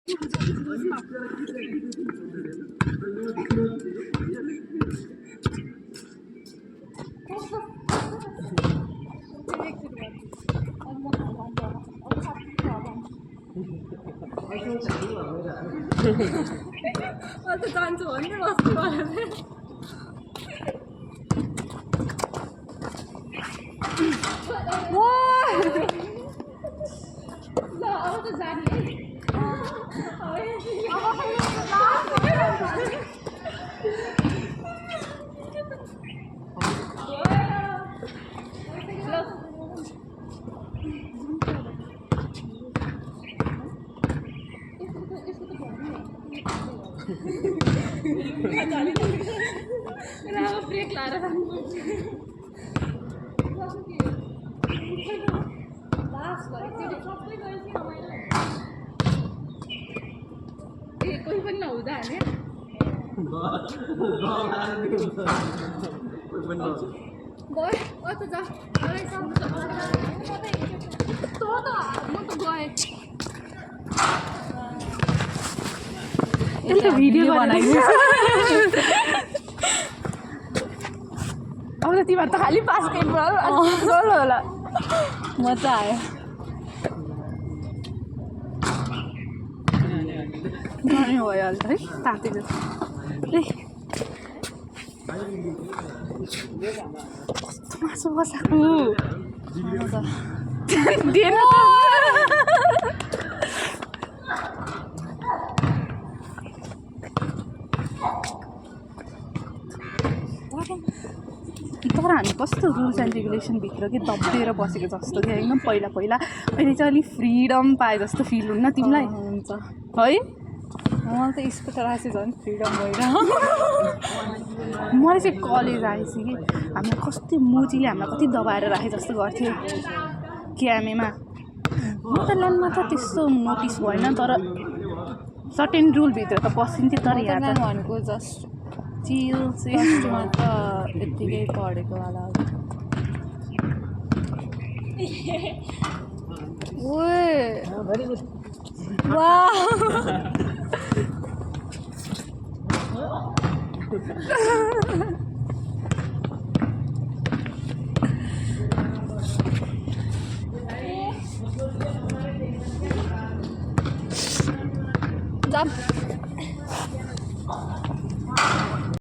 अझ जान्छु भन्ने बस्नु पर्यो अब त जाने ब्रेक लाएर कोही पनि नहुँदा हाल्यो भिडियो बनाइदिनु अब त तिमीहरू त खालि बास्केट बल होला मजा आयो भयो अहिले है तातेको कस्तो मासु बसाएको दिएन तर हामी कस्तो रुल्स एन्ड रेगुलेसनभित्र कि दबिएर बसेको जस्तो कि एकदम पहिला पहिला अहिले चाहिँ अलिक फ्रिडम पाए जस्तो फिल हुन्न तिमीलाई हुन्छ है मलाई त स्कुटर आएपछि झन् फ्रिडम भएर मलाई चाहिँ कलेज आएपछि कि हामीलाई कस्तो मोजीले हामीलाई कति दबाएर राखे जस्तो गर्थ्यो क्यामेमा नेदरल्यान्डमा त त्यस्तो नोटिस भएन तर सर्टेन रुलभित्र त बसिन्थ्यो तर यहाँ त भनेको जस्ट चिल चाहिँ मात्र यत्तिकै पढेको होला वाह